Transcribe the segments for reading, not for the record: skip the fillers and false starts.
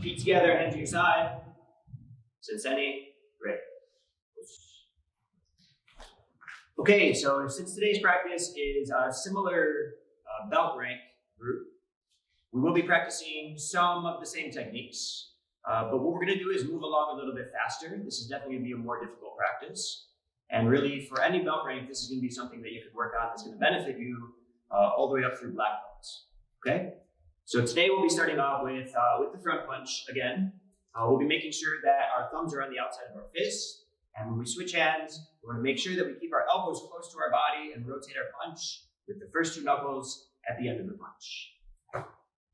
Feet together, hands to your side. Sensei Mertel. Okay, so since today's practice is a similar belt rank group, we will be practicing some of the same techniques, but what we're going to do is move along a little bit faster. This is definitely going to be a more difficult practice, and really for any belt rank, this is going to be something that you could work on that's going to benefit you all the way up through black belts. Okay, so today we'll be starting off with the front punch again. We'll be making sure that our thumbs are on the outside of our fists, and when we switch hands, we want to make sure that we keep our elbows close to our body and rotate our punch with the first two knuckles at the end of the punch.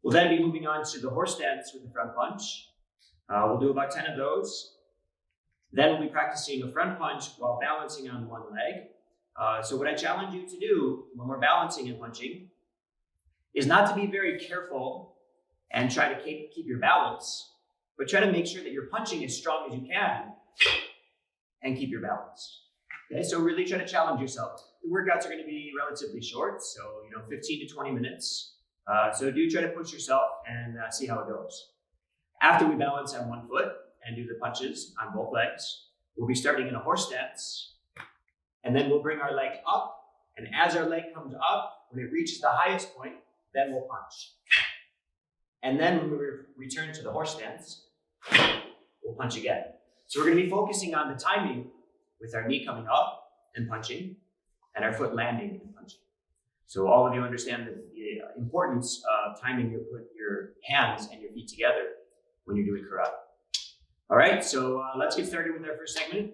We'll then be moving on to the horse stance with the front punch. We'll do about 10 of those. Then we'll be practicing a front punch while balancing on one leg. So what I challenge you to do when we're balancing and punching is not to be very careful and try to keep your balance, but try to make sure that you're punching as strong as you can and keep your balance. Okay, so really try to challenge yourself. The workouts are going to be relatively short, so 15 to 20 minutes. So do try to push yourself and see how it goes. After we balance on one foot and do the punches on both legs, we'll be starting in a horse stance, and then we'll bring our leg up, and as our leg comes up, when it reaches the highest point, then we'll punch. And then when we return to the horse stance, we'll punch again. So we're going to be focusing on the timing with our knee coming up and punching, and our foot landing and punching. So all of you understand the importance of timing your hands and your feet together when you're doing karate. All right, so let's get started with our first segment.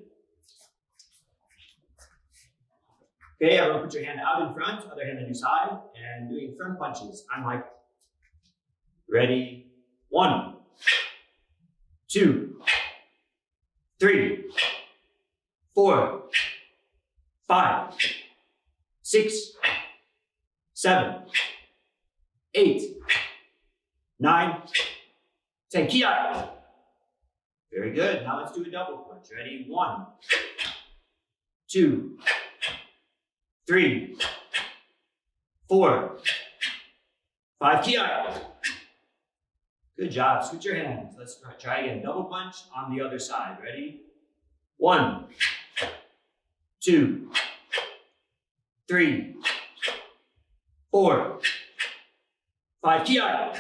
Okay, everyone put your hand out in front, other hand on your side, and doing front punches on my count. Ready? 1, 2, 3, 4, 5, 6, 7, 8, 9, 10. Kiai. Very good. Now let's do a double punch. Ready? 1, 2, 3, 4, 5. Kiai. Good job. Switch your hands. Let's try again. Double punch on the other side. Ready? 1, 2, 3, 4, 5. Kiai.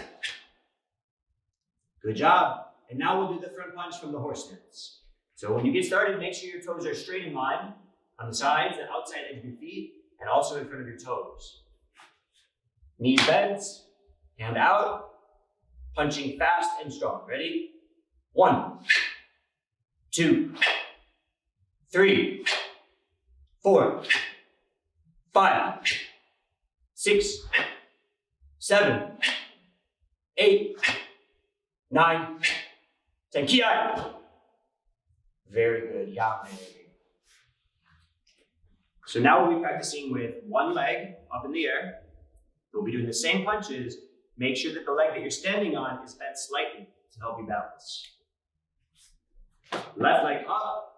Good job. And now we'll do the front punch from the horse stance. So when you get started, make sure your toes are straight in line on the sides and outside edge of your feet, and also in front of your toes. Knees bent, hand out, punching fast and strong. Ready? 1, 2, 3, 4, 5, 6, 7, 8, 9, 10. Kiai. Very good. Yeah. So now we'll be practicing with one leg up in the air. We'll be doing the same punches. Make sure that the leg that you're standing on is bent slightly to help you balance. Left leg up,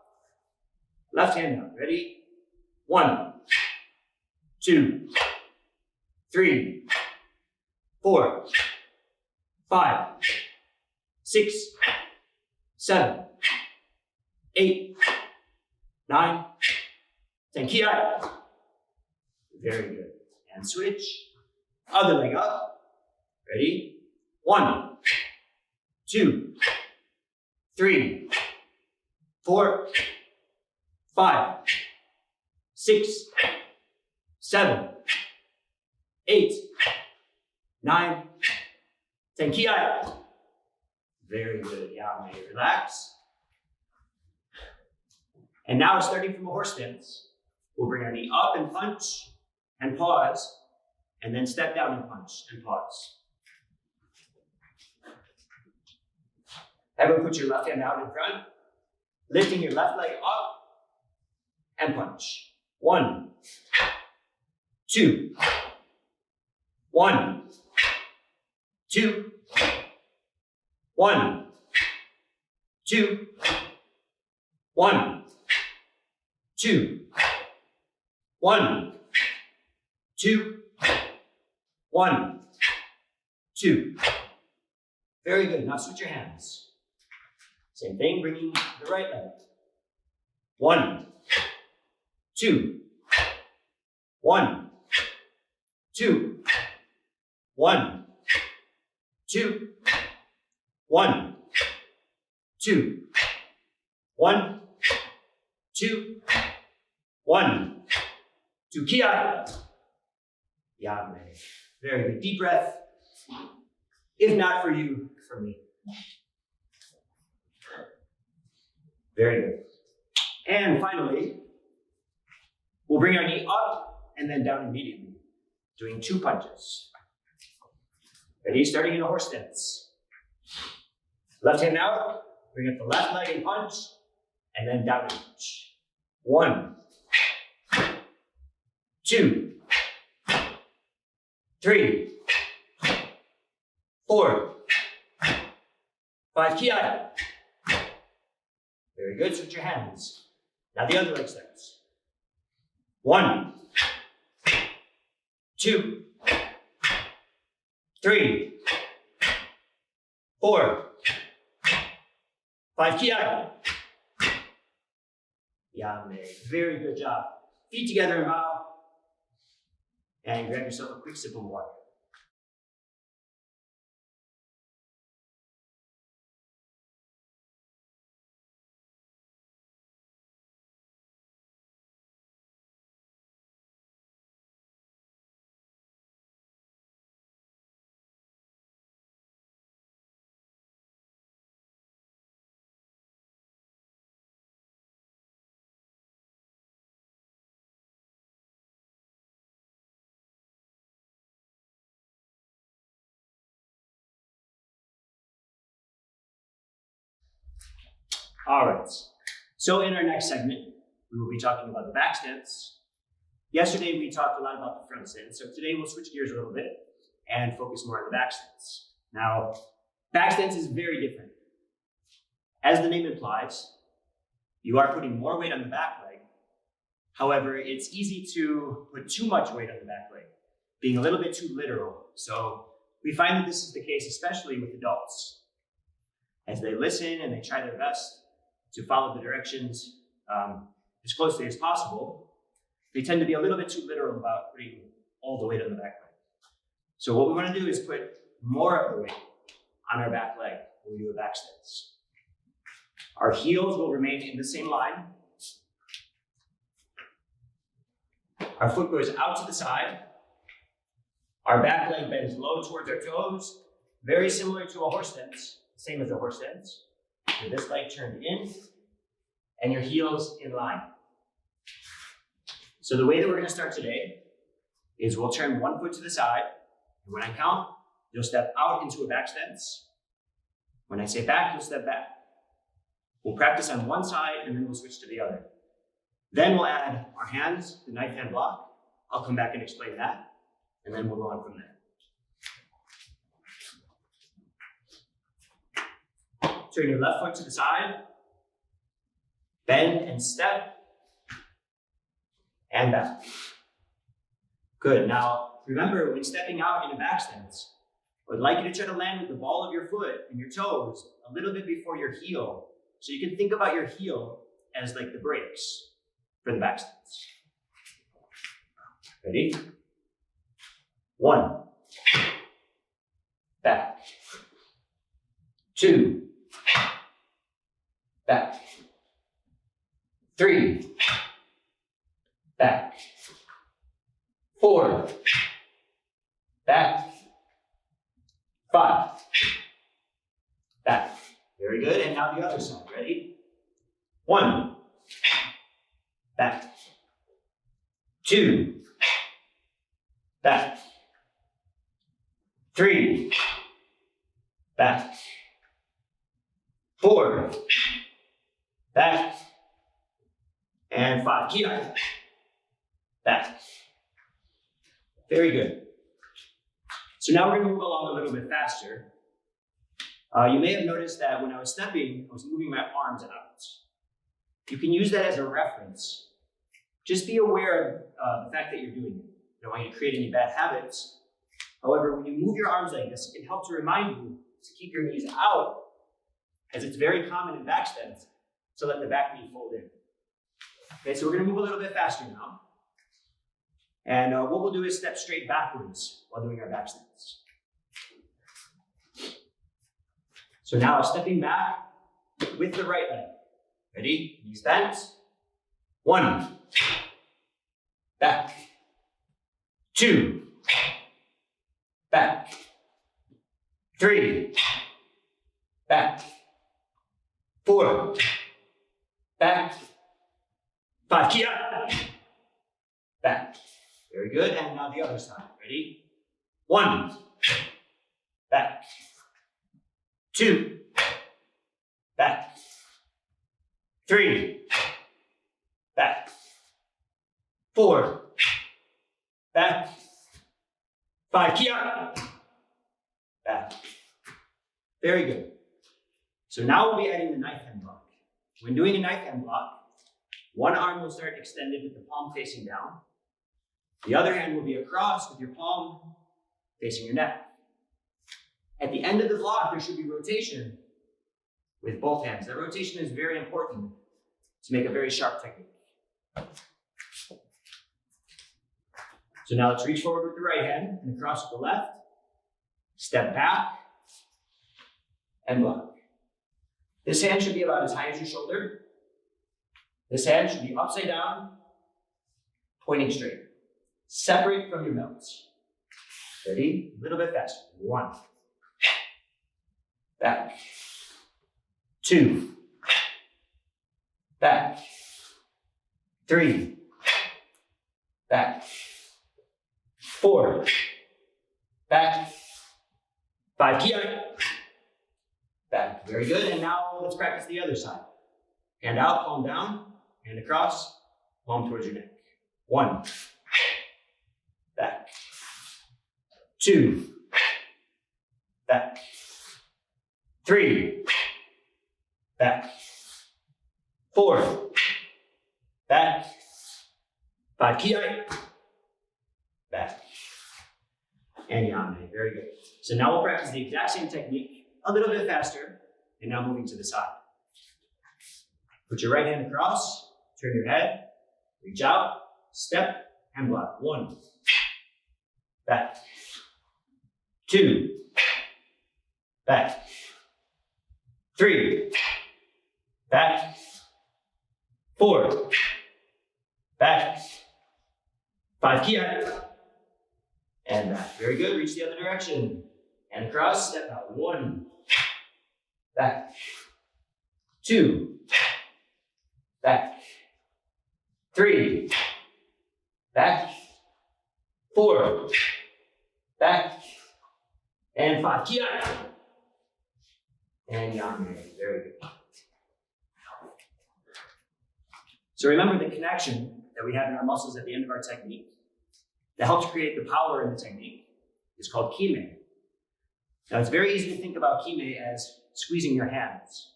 left hand down. Ready? 1, 2, 3, 4, 5, 6, 7, 8, 9, 10. Kiai. Very good. And switch. Other leg up. Ready? 1, 2, 3, 4, 5, 6, 7, 8, 9, 10. Kiai. Very good. Yeah, relax. And now, starting from a horse stance, we'll bring our knee up and punch and pause, and then step down and punch and pause. Everyone put your left hand out in front, lifting your left leg up and punch. 1, 2, 1, 2, 1, 2, 1, 2, 1, 2, 1, 2, Very good. Now switch your hands. Same thing, bringing the right leg. 1, 2, 1, 2, 1, 2, 1, 2, 1, 2, 1, 2. Kiai. Yame. Very good. Deep breath. If not for you, for me. Very good. And finally, we'll bring our knee up and then down immediately, doing 2 punches. Ready? Starting in a horse stance. Left hand out, bring up the left leg and punch, and then down and punch. 1, 2, 3, 4, 5. Kiai. Very good. Switch your hands. Now the other leg starts. 1, 2, 3, 4, 5. Kiai. Yame. Very good job. Feet together and bow. And grab yourself a quick sip of water. All right, so in our next segment, we will be talking about the back stance. Yesterday, we talked a lot about the front stance, so today we'll switch gears a little bit and focus more on the back stance. Now, back stance is very different. As the name implies, you are putting more weight on the back leg. However, it's easy to put too much weight on the back leg, being a little bit too literal. So we find that this is the case, especially with adults. As they listen and they try their best to follow the directions as closely as possible, they tend to be a little bit too literal about putting all the weight on the back leg. So what we want to do is put more of the weight on our back leg when we do a back stance. Our heels will remain in the same line. Our foot goes out to the side. Our back leg bends low towards our toes, very similar to a horse stance, same as a horse stance. With this leg turned in, and your heels in line. So the way that we're going to start today is we'll turn one foot to the side, and when I count, you'll step out into a back stance. When I say back, you'll step back. We'll practice on one side, and then we'll switch to the other. Then we'll add our hands, the knife hand block. I'll come back and explain that, and then we'll go on from there. Turn your left foot to the side, bend and step, and back. Good. Now, remember, when stepping out in a back stance, I would like you to try to land with the ball of your foot and your toes a little bit before your heel. So you can think about your heel as like the brakes for the back stance. Ready? 1, back. 2, back. 3, back. 4, back. 5, back. Very good. And now the other side. Ready? 1, back. 2, back. 3, back. 4, back. And 5. Kiai. Back. Very good. So now we're going to move along a little bit faster. You may have noticed that when I was stepping, I was moving my arms out. You can use that as a reference. Just be aware of the fact that you're doing it. I don't want you to create any bad habits. However, when you move your arms like this, it can help to remind you is to keep your knees out, as it's very common in back stance to let the back knee fold in. Okay, so we're going to move a little bit faster now. And what we'll do is step straight backwards while doing our back stance. So now stepping back with the right leg. Ready? Knees bent. 1. Back. 2. Back. 3. Back. 4. Back. 5. Key up. Back. Very good. And now the other side. Ready? 1. Back. 2. Back. 3. Back. 4. Back. 5. Key up. Back. Very good. So now we'll be adding the knife hand block. When doing a knife hand block, one arm will start extended with the palm facing down. The other hand will be across with your palm facing your neck. At the end of the block, there should be rotation with both hands. That rotation is very important to make a very sharp technique. So now let's reach forward with the right hand and across with the left. Step back and block. This hand should be about as high as your shoulder. This hand should be upside down, pointing straight. Separate from your melts. Ready? A little bit faster. 1. Back. 2. Back. 3. Back. 4. Back. 5. Key up. Back. Very good. And now let's practice the other side. Hand out, palm down, hand across, palm towards your neck. 1. Back. 2. Back. 3. Back. 4. Back. 5. Key up. Back. And yame. Very good. So now we'll practice the exact same technique, a little bit faster, and now moving to the side. Put your right hand across, turn your head, reach out, step, and block. 1. Back. 2. Back. 3. Back. 4. Back. 5. Key up. And back. Very good. Reach the other direction. And across, step out. 1. Back. 2. Back. 3. Back. 4. Back. And 5. Key up. And yame. Very good. So remember the connection that we have in our muscles at the end of our technique that helps create the power in the technique is called kime. Now it's very easy to think about kime as squeezing your hands.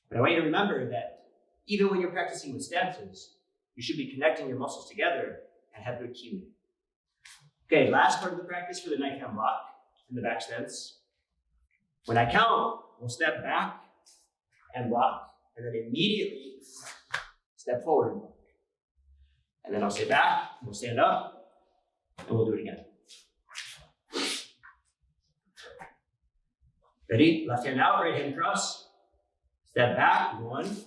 But I want you to remember that even when you're practicing with stances, you should be connecting your muscles together and have good kime. Okay, last part of the practice for the knife hand block in the back stance. When I count, we'll step back and block, and then immediately step forward and block. And then I'll stay back, we'll stand up, and we'll do it again. Ready? Left hand out, right hand across. Step back, 1,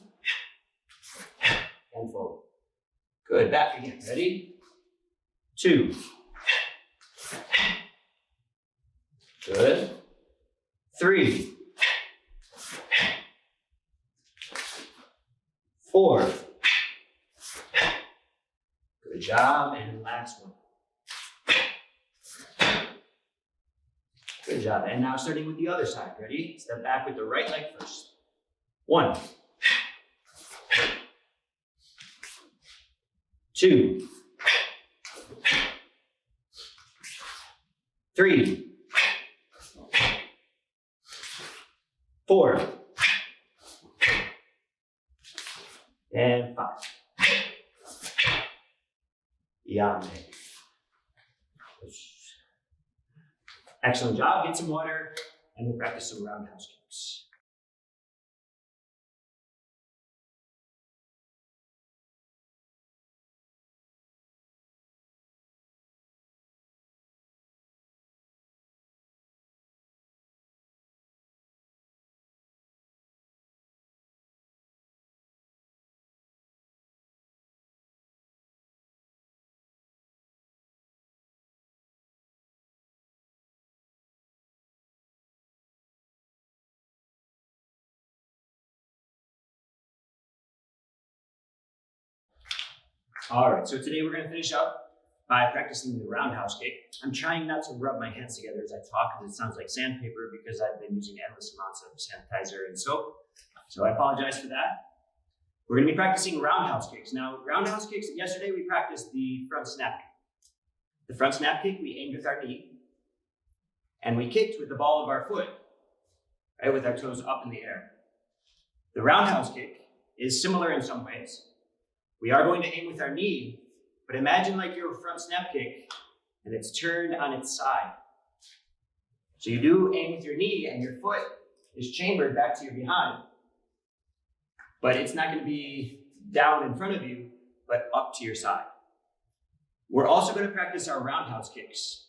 and forward. Good, back again. Ready? 2. Good. 3. 4. Good job, and last one. Good job, and now starting with the other side. Ready? Step back with the right leg first. 1. 2. 3. 4. And 5. Yame. Excellent job. Get some water and we'll practice some roundhouse kicks. All right, so today we're going to finish up by practicing the roundhouse kick. I'm trying not to rub my hands together as I talk because it sounds like sandpaper because I've been using endless amounts of sanitizer and soap. So I apologize for that. We're going to be practicing roundhouse kicks. Now, roundhouse kicks, yesterday we practiced the front snap kick. The front snap kick, we aimed with our knee and we kicked with the ball of our foot, right, with our toes up in the air. The roundhouse kick is similar in some ways. We are going to aim with our knee, but imagine like your front snap kick and it's turned on its side. So you do aim with your knee and your foot is chambered back to your behind, but it's not going to be down in front of you, but up to your side. We're also going to practice our roundhouse kicks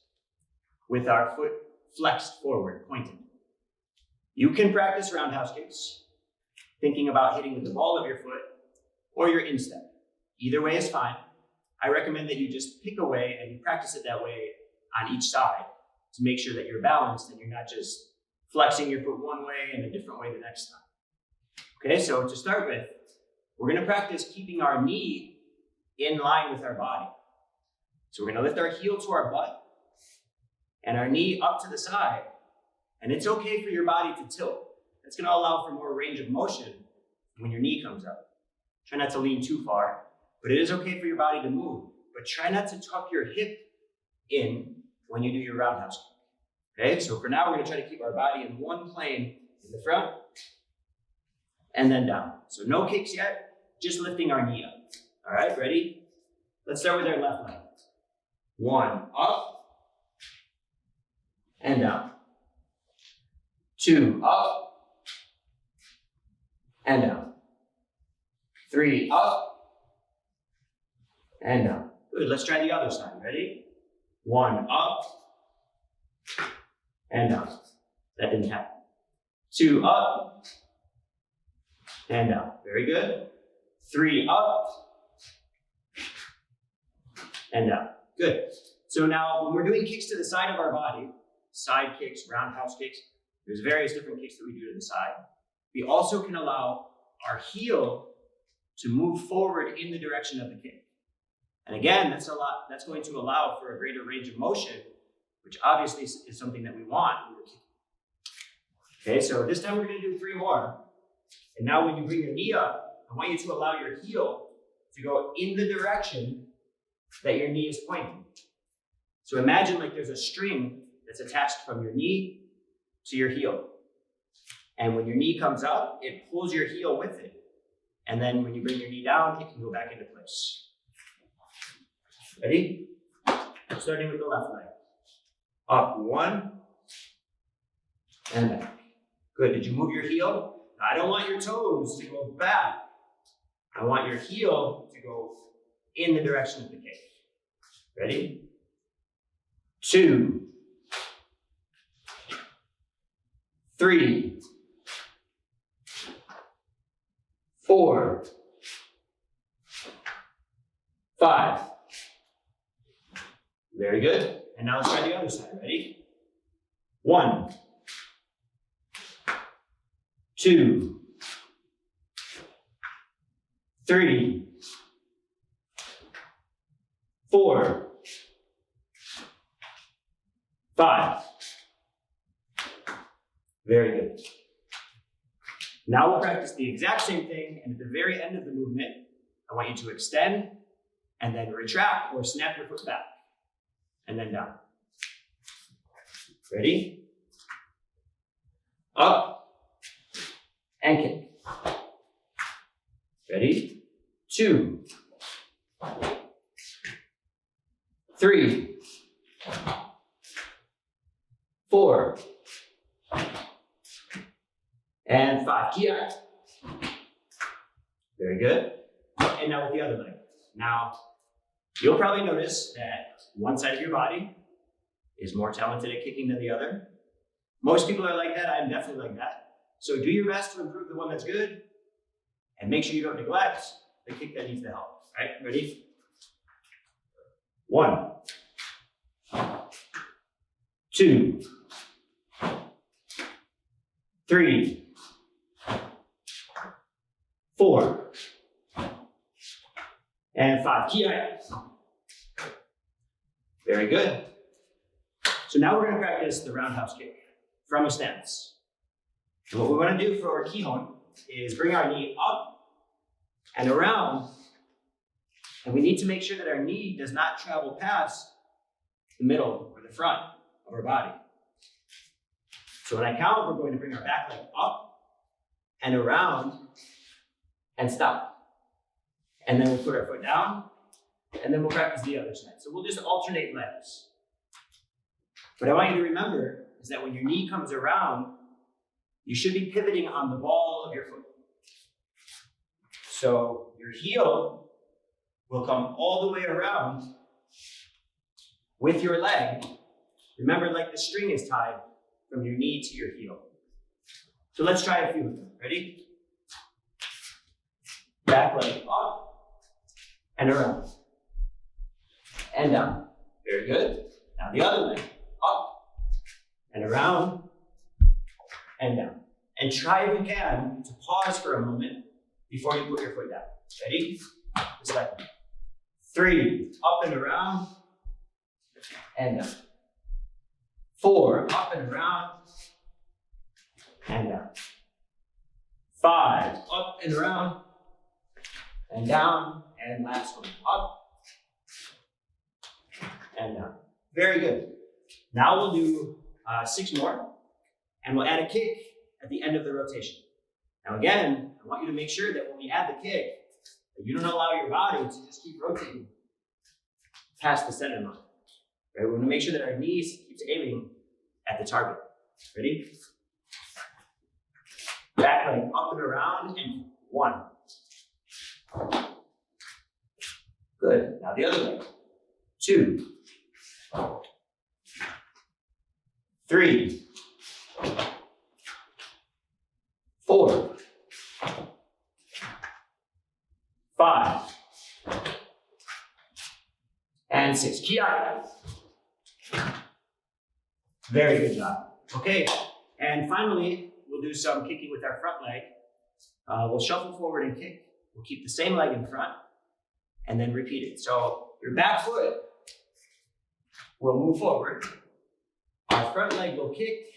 with our foot flexed forward, pointed. You can practice roundhouse kicks thinking about hitting with the ball of your foot or your instep. Either way is fine. I recommend that you just pick a way and you practice it that way on each side to make sure that you're balanced and you're not just flexing your foot one way and a different way the next time. Okay, so to start with, we're going to practice keeping our knee in line with our body. So we're going to lift our heel to our butt and our knee up to the side. And it's okay for your body to tilt. That's going to allow for more range of motion when your knee comes up. Try not to lean too far. But it is okay for your body to move, but try not to tuck your hip in when you do your roundhouse kick. Okay, so for now, we're going to try to keep our body in one plane in the front and then down. So no kicks yet, just lifting our knee up. All right, ready? Let's start with our left leg. 1, up and down. 2, up and down. 3, up and down. Good, let's try the other side. Ready? 1, up and down. That didn't happen. 2, up and down. Very good. 3, up and down. Good. So now when we're doing kicks to the side of our body, side kicks, roundhouse kicks, there's various different kicks that we do to the side. We also can allow our heel to move forward in the direction of the kick. And again, that's going to allow for a greater range of motion, which obviously is something that we want when we're kicking. Okay, so this time we're going to do 3 more. And now when you bring your knee up, I want you to allow your heel to go in the direction that your knee is pointing. So imagine like there's a string that's attached from your knee to your heel. And when your knee comes up, it pulls your heel with it. And then when you bring your knee down, it can go back into place. Ready? Starting with the left leg. Up, 1, and back. Good, did you move your heel? I don't want your toes to go back. I want your heel to go in the direction of the kick. Ready? 2, 3, 4, 5. Very good. And now let's try the other side. Ready? 1, 2, 3, 4, 5. Very good. Now we'll practice the exact same thing, and at the very end of the movement, I want you to extend and then retract or snap your foot back and then down. Ready? Up and kick. Ready? 2, 3, 4, And 5. Ki. Very good. And now with the other leg. Now, you'll probably notice that one side of your body is more talented at kicking than the other. Most people are like that. I'm definitely like that. So do your best to improve the one that's good, and make sure you don't neglect the kick that needs the help. All right, ready? 1, 2, 3, 4, and 5. Ki. Very good. So now we're going to practice the roundhouse kick from a stance. And what we want to do for our kihon is bring our knee up and around, and we need to make sure that our knee does not travel past the middle or the front of our body. So when I count, we're going to bring our back leg up and around and stop. And then we'll put our foot down, and then we'll practice the other side. So we'll just alternate legs. What I want you to remember is that when your knee comes around, you should be pivoting on the ball of your foot. So your heel will come all the way around with your leg. Remember, like the string is tied from your knee to your heel. So let's try a few of them. Ready? Back leg up and around and down. Very good. Now the other leg up and around and down. And try if you can to pause for a moment before you put your foot down. Ready? Just like that. 3, up and around and down. 4, up and around and down. 5, up and around and down. And last one, up and down. Very good. Now we'll do 6 more, and we'll add a kick at the end of the rotation. Now again, I want you to make sure that when we add the kick, that you don't allow your body to just keep rotating past the center line. Right? We want to make sure that our knees keeps aiming at the target. Ready? Back leg up and around, and 1. Good. Now the other leg. 2, 3, 4, 5, and 6. Ki. Very good job. Okay, and finally, we'll do some kicking with our front leg. We'll shuffle forward and kick. We'll keep the same leg in front, and then repeat it. So your back foot will move forward. Our front leg will kick,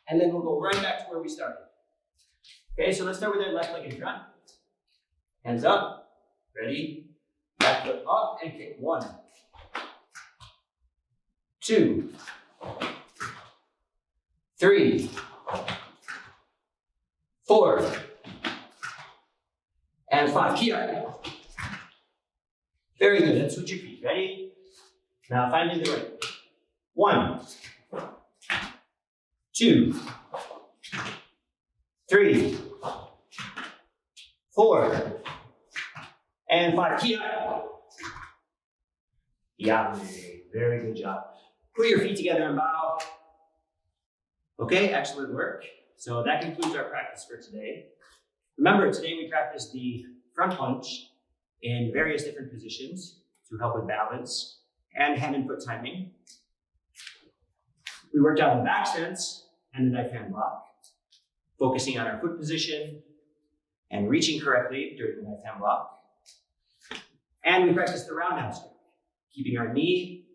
and then we'll go right back to where we started. Okay, so let's start with our left leg in front. Hands up. Ready? Back foot up and kick. 1, 2, 3, 4, and 5. Ki. Very good. Then switch your feet. Ready? Now find the right. 1, 2, 3, 4, and 5. Ki. Yeah, very good job. Put your feet together and bow. Okay, excellent work. So that concludes our practice for today. Remember, today we practiced the front punch in various different positions to help with balance and hand and foot timing. We worked out the back stance and the knife hand block, focusing on our foot position and reaching correctly during the knife hand block. And we practiced the roundhouse kick, keeping our knee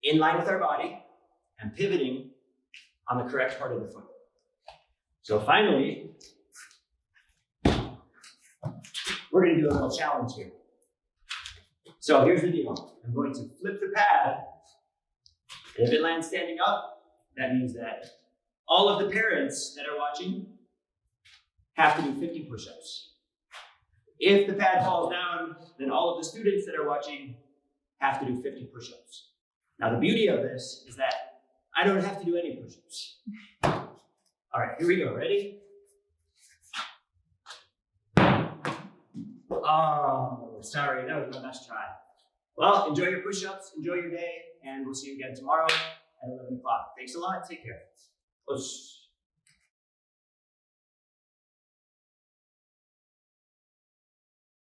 in line with our body and pivoting on the correct part of the foot. So finally, we're going to do a little challenge here. So here's the deal. I'm going to flip the pad, and if it lands standing up, that means that all of the parents that are watching have to do 50 push-ups. If the pad falls down, then all of the students that are watching have to do 50 push-ups. Now the beauty of this is that I don't have to do any push-ups. All right, here we go. Ready? Oh, sorry, that was my best try. Well, enjoy your push-ups, enjoy your day, and we'll see you again tomorrow at 11 o'clock. Thanks a lot. Take care.